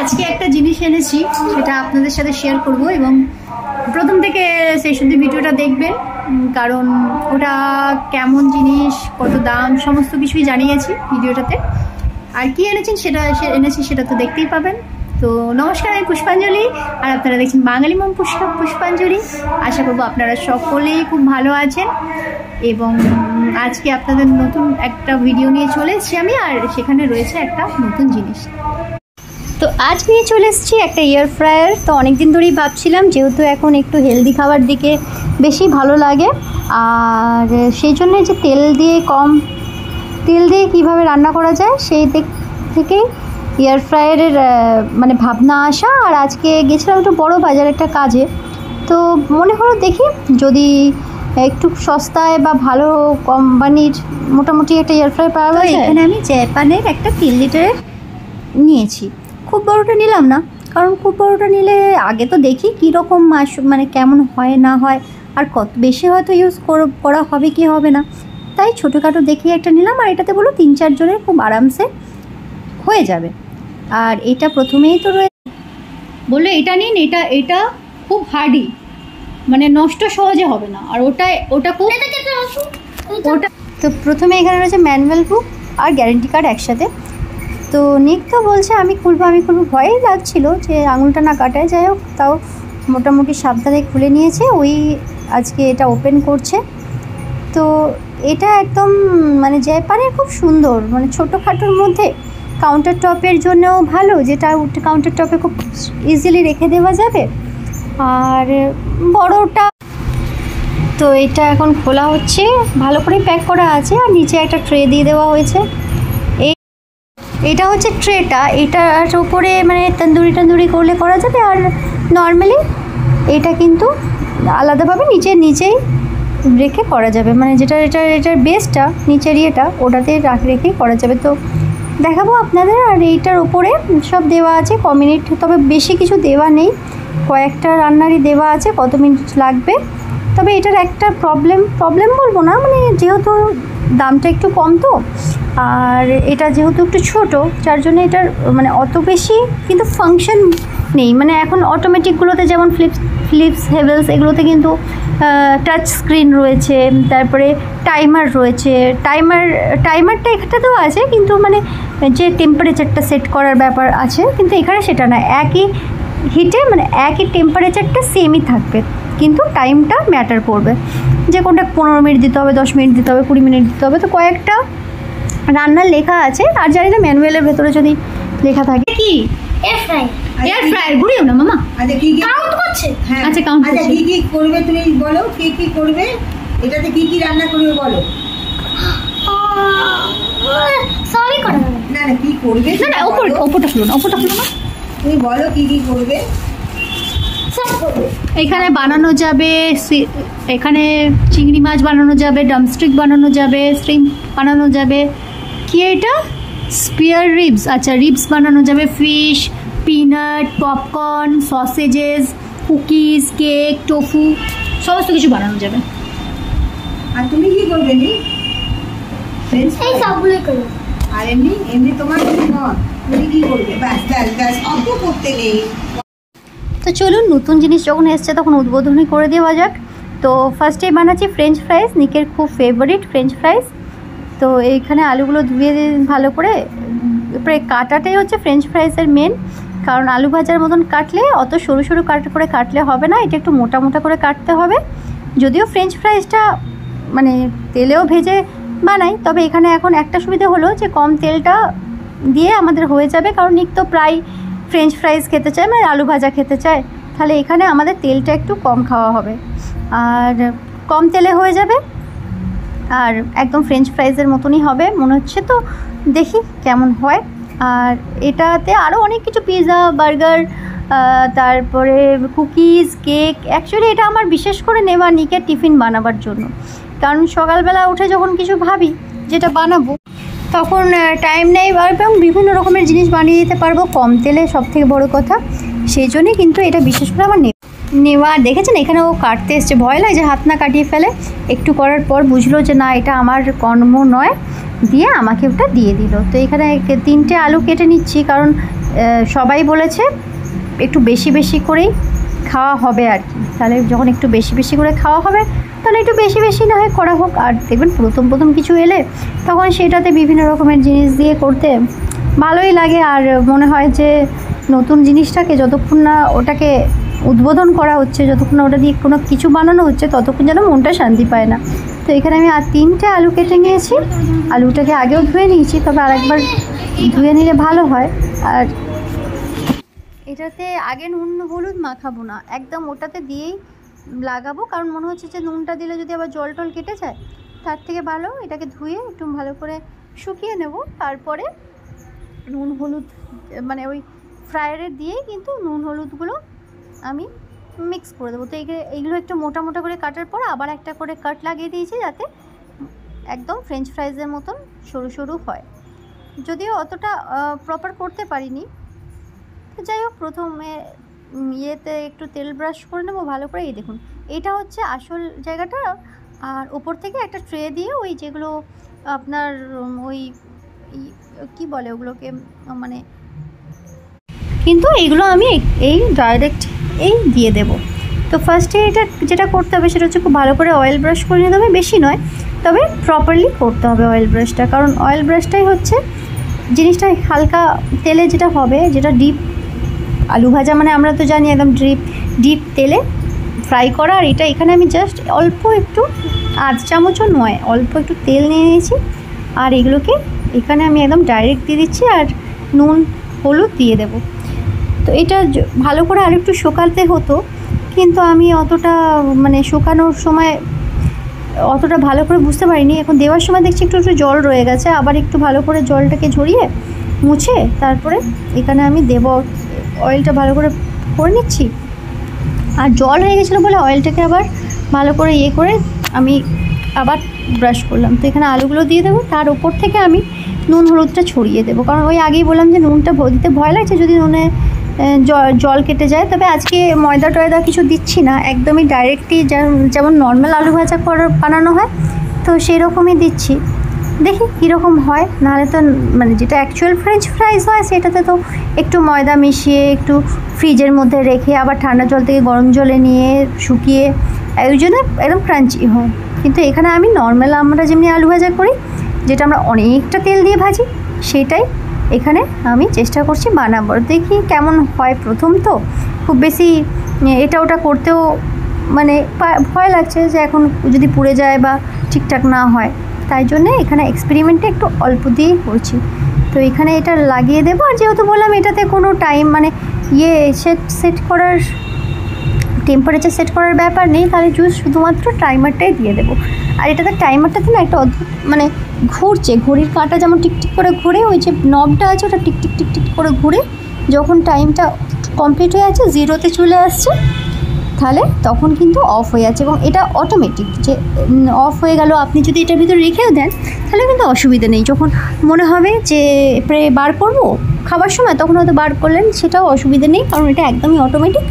আজকে একটা জিনিস এনেছি, সেটা আপনাদের সাথে শেয়ার করব এবং প্রথম থেকে সেই শুধু ভিডিওটা দেখবেন, কারণ ওটা কেমন জিনিস, কত দাম, সমস্ত কিছুই জানিয়েছি ভিডিওটাতে। আর কি এনেছেন সেটা তো দেখতেই পাবেন। তো নমস্কার, আমি পুষ্পাঞ্জলি, আর আপনারা দেখছেন বাঙালি মম পুষ্পাঞ্জলি। আশা করবো আপনারা সকলেই খুব ভালো আছেন এবং আজকে আপনাদের নতুন একটা ভিডিও নিয়ে চলে এসেছি আমি, আর সেখানে রয়েছে একটা নতুন জিনিস। তো আজ নিয়ে চলে এসেছি একটা এয়ার ফ্রায়ার। তো অনেক দিন ধরেই ভাবছিলাম, যেহেতু এখন একটু হেলদি খাবার দিকে বেশি ভালো লাগে, আর সেই জন্য যে তেল দিয়ে কীভাবে রান্না করা যায় সেই দিক থেকেই এয়ার ফ্রায়ারের মানে ভাবনা আসা। আর আজকে গেছিলাম একটু বড় বাজার একটা কাজে, তো মনে হলো দেখি যদি একটু সস্তায় বা ভালো কোম্পানির মোটামুটি একটা এয়ার ফ্রায়ার পাওয়া যায়। এখানে আমি জাপানের একটা 3 লিটারের নিয়েছি। খুব বড়টা নিলাম না, কারণ খুব বড়টা নিলে আগে তো দেখি কীরকম মানে কেমন হয় না হয়, আর কত বেশি হয়তো ইউজ করা হবে কি হবে না, তাই ছোটোখাটো দেখে একটা নিলাম। আর এটাতে বলো 3-4 জনের খুব আরামসে হয়ে যাবে। আর এটা প্রথমেই তো রয়েছে, বললো এটা নিন, এটা খুব হার্ডি, মানে নষ্ট সহজে হবে না। আর ওটা খুব ওটা তো প্রথমে এখানে রয়েছে ম্যানুয়াল বুক আর গ্যারেন্টি কার্ড একসাথে। তো নিক তো বলছে আমি খুলবো, ভয়েই লাগছিল যে আঙুলটা না কাটায়। যাই হোক, তাও মোটামুটি সাবধানে খুলে নিয়েছে। ওই আজকে এটা ওপেন করছে। তো এটা একদম মানে জাপানের খুব সুন্দর, মানে ছোটোখাটোর মধ্যে কাউন্টার টপের জন্যও ভালো, যেটা কাউন্টার টপে খুব ইজিলি রেখে দেওয়া যাবে। আর বড়টা তো এটা এখন খোলা হচ্ছে, ভালো করে প্যাক করা আছে, আর নিচে একটা ট্রে দিয়ে দেওয়া হয়েছে। এটা হচ্ছে ট্রেটা, এটার উপরে মানে তন্দুরি করলে করা যাবে। আর নর্মালি এটা কিন্তু আলাদাভাবে নিচেই রেখে করা যাবে, মানে এটার বেসটা নিচের ইয়েটা ওটাতে রেখেই করা যাবে। তো দেখাবো আপনাদের। আর এইটার উপরে সব দেওয়া আছে ক মিনিট, তবে বেশি কিছু দেওয়া নেই, কয়েকটা রান্নারই দেওয়া আছে কত মিনিট লাগবে। তবে এটার একটা প্রবলেম বলবো না, মানে যেহেতু দামটা একটু কম, তো আর এটা যেহেতু একটু ছোটো, যার জন্য এটার মানে অত বেশি কিন্তু ফাংশন নেই। মানে এখন অটোমেটিকগুলোতে যেমন ফিলিপস হেভেলস এগুলোতে কিন্তু টাচ স্ক্রিন রয়েছে, তারপরে টাইমার রয়েছে। টাইমারটা এখানটাতেও আছে, কিন্তু মানে যে টেম্পারেচারটা সেট করার ব্যাপার আছে, কিন্তু এখানে সেটা না। একই হিটে মানে একই টেম্পারেচারটা সেমই থাকবে, কিন্তু টাইমটা ম্যাটার করবে, যে কোনটা 15 মিনিট দিতে হবে, 10 মিনিট দিতে হবে, 20 মিনিট দিতে হবে। তো কয়েকটা রান্নার লেখা আছে, আর জানি না ম্যানুয়ালের ভেতরে যদি লেখা থাকে। কি এয়ার ফ্রায়ার ঘুরিও না মামা। আচ্ছা কি কাউন্ট করছে? হ্যাঁ আচ্ছা কাউন্ট করছে। আচ্ছা কি করবে তুমি বলো, কি করবে এটাতে, কি রান্না করবে বলো। সরি করো না, কি করবে না, ওপরটা খুলো না, তুমি বলো কি করবে। এখানে বানানো যাবে, এখানে চিংড়ি মাছ বানানো যাবে, ড্রামস্টিক বানানো যাবে, শ্রিম্প বানানো যাবে। কি এটা? Spear ribs. আচ্ছা, রিবস বানানো যাবে, fish, peanut, popcorn, sausages, cookies, cake, tofu, সমস্ত কিছু বানানো যাবে। আর তুমি কি করবে? এই সবগুলো করবে। আর এমনি তোমার তুমি কি করবে? ব্যাস অত করতে নেই। তো চলুন, নতুন জিনিস যখন এসছে তখন উদ্বোধনী করে দেওয়া যাক। তো ফার্স্টেই বানাচ্ছি ফ্রেঞ্চ ফ্রাইস, নিকের খুব ফেভারিট ফ্রেঞ্চ ফ্রাইস। তো এইখানে আলুগুলো ধুয়ে ভালো করে, এরপরে কাটাটাই হচ্ছে ফ্রেঞ্চ ফ্রাইসের মেন, কারণ আলু ভাজার মতন কাটলে অত সরু করে কাটলে হবে না, এটা একটু মোটা করে কাটতে হবে। যদিও ফ্রেঞ্চ ফ্রাইসটা মানে তেলেও ভেজে বানাই, তবে এখানে এখন একটা সুবিধা হলো যে কম তেলটা দিয়ে আমাদের হয়ে যাবে, কারণ নিক তো প্রায় ফ্রেঞ্চ ফ্রাইস খেতে চায়, মানে আলু ভাজা খেতে চায়, তাহলে এখানে আমাদের তেলটা একটু কম খাওয়া হবে, আর কম তেলে হয়ে যাবে, আর একদম ফ্রেঞ্চ ফ্রাইসের মতনই হবে মনে হচ্ছে। তো দেখি কেমন হয়। আর এটাতে আরও অনেক কিছু, পিৎজা, বার্গার, তারপরে কুকিজ, কেক। অ্যাকচুয়ালি এটা আমার বিশেষ করে নেওয়া নিকের টিফিন বানাবার জন্য, কারণ সকালবেলা উঠে যখন কিছু ভাবি যেটা বানাবো, তখন টাইম নেই, এবং বিভিন্ন রকমের জিনিস বানিয়ে দিতে পারবো কম তেলে, সবথেকে বড় কথা। সেই জন্যই কিন্তু এটা বিশেষ করে আমার নেওয়া। দেখেছেন এখানে ও কাটতে এসছে, ভয় লাগে যে হাত না কাটিয়ে ফেলে। একটু করার পর বুঝলো যে না, এটা আমার কর্ম নয়, দিয়ে আমাকে ওটা দিয়ে দিল। তো এখানে 3টে আলু কেটে নিচ্ছি, কারণ সবাই বলেছে একটু বেশি বেশি করেই খাওয়া হবে আর কি। তাহলে যখন একটু বেশি বেশি করে খাওয়া হবে তাহলে একটু বেশি বেশি না হয় করা হোক। আর দেখবেন প্রথম প্রথম কিছু এলে তখন সেটাতে বিভিন্ন রকমের জিনিস দিয়ে করতে ভালোই লাগে। আর মনে হয় যে নতুন জিনিসটাকে যতক্ষণ না ওটাকে উদ্বোধন করা হচ্ছে, যতক্ষণ না ওটা দিয়ে কোনো কিছু বানানো হচ্ছে, ততক্ষণ যেন মনটা শান্তি পায় না। তো এখানে আমি আর 3টে আলু কেটে নিয়েছি। আলুটাকে আগেও ধুয়ে নিয়েছি, তবে আরেকবার ধুয়ে নিলে ভালো হয়। আর এটাতে আগে নুন হলুদ মাখাবো না, একদম ওটাতে দিয়েই লাগাবো, কারণ মনে হচ্ছে যে নুনটা দিলে যদি আবার জল টল কেটে যায়, তার থেকে ভালো এটাকে ধুয়ে একটু ভালো করে শুকিয়ে নেব। তারপরে নুন হলুদ মানে ওই ফ্রায়ারে দিয়েই কিন্তু নুন হলুদগুলো আমি মিক্স করে দেবো। তো এইগুলো একটু মোটা মোটা করে কাটার পর আবার একটা করে কাট লাগিয়ে দিয়েছি, যাতে একদম ফ্রেঞ্চ ফ্রাইজের মতন সরু সরু হয়। যদিও অতটা প্রপার করতে পারিনি, তো যাই হোক প্রথমে ইয়েতে একটু তেল ব্রাশ করে নেবো ভালো করে। এই দেখুন, এটা হচ্ছে আসল জায়গাটা। আর ওপর থেকে একটা ট্রে দিয়ে ওই যেগুলো আপনার ওই কী বলে ওগুলোকে, মানে কিন্তু এইগুলো আমি এই ডাইরেক্ট এই দিয়ে দেব। তো ফার্স্টে এটা যেটা করতে হবে সেটা হচ্ছে খুব ভালো করে অয়েল ব্রাশ করে নিতে হবে, বেশি নয় তবে প্রপারলি করতে হবে অয়েল ব্রাশটা, কারণ অয়েল ব্রাশটাই হচ্ছে জিনিসটা হালকা তেলে যেটা হবে, যেটা ডিপ আলু ভাজা মানে আমরা তো জানি একদম ডিপ তেলে ফ্রাই করা। আর এটা এখানে আমি জাস্ট অল্প একটু আধ চামচও নয়, অল্প একটু তেল নিয়ে নিয়েছি। আর এগুলোকে এখানে আমি একদম ডাইরেক্ট দিয়ে দিচ্ছি আর নুন হলুদ দিয়ে দেব। তো এটা ভালো করে আর একটু শুকাতে হতো, কিন্তু আমি অতটা মানে শুকানোর সময় অতটা ভালো করে বুঝতে পারিনি। এখন দেওয়ার সময় দেখছি একটু একটু জল রয়ে গেছে, আবার একটু ভালো করে জলটাকে ঝরিয়ে মুছে তারপরে এখানে আমি দেব। অয়েলটা ভালো করে নিচ্ছি। আর জল হয়ে গেছিলো বলে অয়েলটাকে আবার ভালো করে করে আমি আবার ব্রাশ করলাম। তো এখানে আলুগুলো দিয়ে দেবো, তার উপর থেকে আমি নুন হলুদটা ছড়িয়ে দেবো, কারণ ওই আগেই বললাম যে নুনটা দিতে ভয় লাগছে যদি নুনে জল কেটে যায়। তবে আজকে ময়দা টয়দা কিছু দিচ্ছি না, একদমই ডাইরেক্টলি যেমন নর্মাল আলু ভাজা বানানো হয় তো সেই রকমই দিচ্ছি। দেখি কীরকম হয়, নাহলে তো মানে যেটা অ্যাকচুয়াল ফ্রেঞ্চ ফ্রাইজ হয় সেটাতে তো একটু ময়দা মিশিয়ে একটু ফ্রিজের মধ্যে রেখে আবার ঠান্ডা জল থেকে গরম জলে নিয়ে শুকিয়ে ওই জন্য একদম ক্রাঞ্চি হয়। কিন্তু এখানে আমি নর্মাল আমরা যেমনি আলু ভাজা করি, যেটা আমরা অনেকটা তেল দিয়ে ভাজি, সেটাই এখানে আমি চেষ্টা করছি বানাবার। দেখি কেমন হয়, প্রথম তো খুব বেশি এটা ওটা করতেও মানে ভয় লাগছে যে এখন যদি পুড়ে যায় বা ঠিকঠাক না হয়, তাই জন্যে এখানে এক্সপেরিমেন্টটা একটু অল্প দিয়েই করছি। তো এখানে এটা লাগিয়ে দেবো। আর যেহেতু বললাম এটাতে কোনো টাইম মানে সেট করার টেম্পারেচার সেট করার ব্যাপার নেই, তাহলে শুধুমাত্র টাইমারটাই দিয়ে দেবো। আর এটাতে টাইমারটাতে না একটা অদ্ভুত মানে ঘুরছে, ঘড়ির কাঁটা যেমন টিকটিক করে ঘুরে, ওই যে নবটা আছে ওটা টিকটিক টিকটিক করে ঘুরে যখন টাইমটা কমপ্লিট হয়ে যাচ্ছে, জিরোতে চলে আসছে, তাহলে তখন কিন্তু অফ হয়ে যাচ্ছে। এবং এটা অটোমেটিক যে অফ হয়ে গেল, আপনি যদি এটার ভিতরে রেখেও দেন তাহলে কিন্তু অসুবিধা নেই। যখন মনে হবে যে বার করবো খাবার সময়, তখন হয়তো বার করলেন, সেটাও অসুবিধা নেই, কারণ এটা একদমই অটোমেটিক।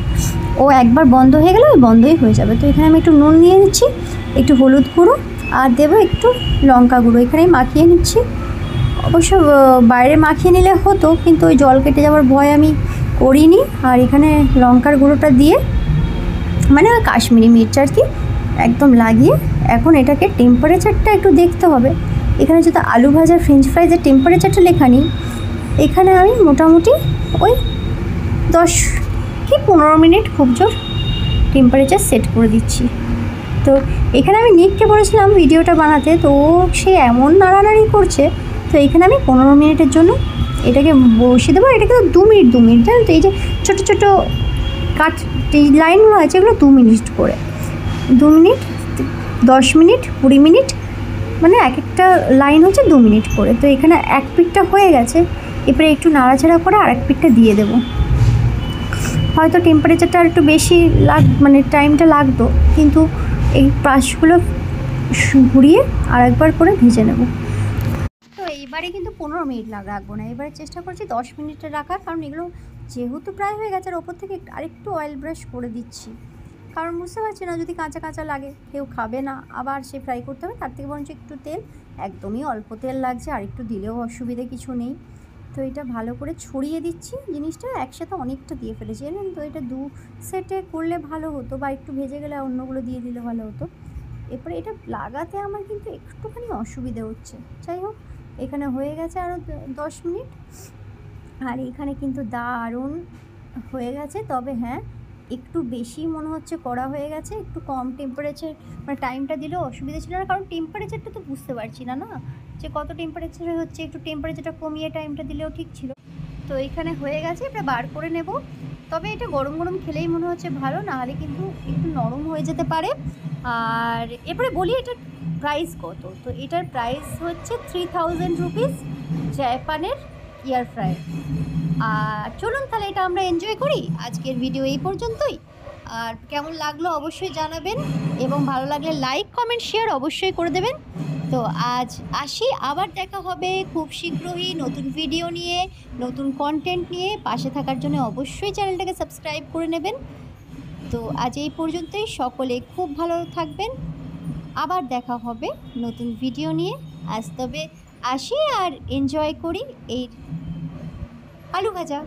ও একবার বন্ধ হয়ে গেলে ওই বন্ধই হয়ে যাবে। তো এখানে আমি একটু নুন নিয়ে নিচ্ছি, একটু হলুদ গুঁড়ো আর দেবো একটু লঙ্কা গুঁড়ো, এখানেই মাখিয়ে নিচ্ছি। অবশ্য বাইরে মাখিয়ে নিলে হতো, কিন্তু ওই জল কেটে যাওয়ার ভয় আমি করিনি। আর এখানে লঙ্কার গুঁড়োটা দিয়ে মানে ওই কাশ্মীরি মির্চ আর কি একদম লাগিয়ে, এখন এটাকে টেম্পারেচারটা একটু দেখতে হবে। এখানে যদি আলু ভাজা ফ্রেঞ্চ ফ্রাইজের টেম্পারেচারটা লেখা নেই, এখানে আমি মোটামুটি ওই 10 কি 15 মিনিট খুব জোর টেম্পারেচার সেট করে দিচ্ছি। তো এখানে আমি নিককে বলেছিলাম ভিডিওটা বানাতে, তো সে এমন নাড়ানাড়ি করছে। তো এখানে আমি 15 মিনিটের জন্য এটাকে বসিয়ে দেবো। এটাকে 2 মিনিট জানেন তো, এই যে ছোটো ছোটো কাট লাইনগুলো আছে এগুলো 2 মিনিট করে, 2 মিনিট 10 মিনিট 20 মিনিট মানে এক একটা লাইন হচ্ছে 2 মিনিট করে। তো এখানে এক পিঠটা হয়ে গেছে, এরপরে একটু নাড়াচাড়া করে আরেক পিঠটা দিয়ে দেবো। হয়তো টেম্পারেচারটা আর একটু বেশি মানে টাইমটা লাগতো, কিন্তু এই পাশগুলো ঘুরিয়ে আরেকবার করে ভেজে নেব। তো এইবারে কিন্তু 15 মিনিট রাখবো না, এবারে চেষ্টা করছি 10 মিনিটে রাখার, কারণ এগুলো যেহেতু প্রায় হয়ে গেছে আর ওপর থেকে আরেকটু অয়েল ব্রাশ করে দিচ্ছি, কারণ বুঝতে পারছি না যদি কাঁচা কাঁচা লাগে কেউ খাবে না, আবার সে ফ্রাই করতে হবে। তার থেকে বরঞ্চ একটু তেল, একদমই অল্প তেল লাগছে, আর একটু দিলেও অসুবিধে কিছু নেই। তো এটা ভালো করে ছড়িয়ে দিচ্ছি জিনিসটা, একসাথে অনেকটা দিয়ে ফেলেছি জানেন তো। এটা 2 সেটে করলে ভালো হতো, বা একটু ভেজে গেলে অন্যগুলো দিয়ে দিলে ভালো হতো। এরপরে এটা লাগাতে আমার কিন্তু একটুখানি অসুবিধে হচ্ছে। যাই হোক, এখানে হয়ে গেছে আরও 10 মিনিট। আর এখানে কিন্তু দারুণ হয়ে গেছে। তবে হ্যাঁ, একটু বেশি মনে হচ্ছে কড়া হয়ে গেছে, একটু কম টেম্পারেচার, মানে টাইমটা দিলেও অসুবিধা ছিল না, কারণ টেম্পারেচারটা তো বুঝতে পারছি না যে কত টেম্পারেচারে হচ্ছে। একটু টেম্পারেচারটা কমিয়ে টাইমটা দিলেও ঠিক ছিল। তো এইখানে হয়ে গেছে, এটা বার করে নেব। তবে এটা গরম গরম খেলেই মনে হচ্ছে ভালো, নাহলে কিন্তু একটু নরম হয়ে যেতে পারে। আর এরপরে বলি এটার প্রাইস কত। তো এটার প্রাইস হচ্ছে 3000 রুপিস, জাপানের এয়ার ফ্রায়ার। আর চলুন তাহলে এটা আমরা এনজয় করি। আজকের ভিডিও এই পর্যন্তই। আর কেমন লাগলো অবশ্যই জানাবেন, এবং ভালো লাগলে লাইক কমেন্ট শেয়ার অবশ্যই করে দেবেন। তো আজ আসি, আবার দেখা হবে খুব শীঘ্রই নতুন ভিডিও নিয়ে, নতুন কন্টেন্ট নিয়ে। পাশে থাকার জন্য অবশ্যই চ্যানেলটাকে সাবস্ক্রাইব করে নেবেন। তো আজ এই পর্যন্তই, সকলে খুব ভালো থাকবেন। আবার দেখা হবে নতুন ভিডিও নিয়ে। আজ তবে আসি আর এনজয় করি এই আলু ভাজা।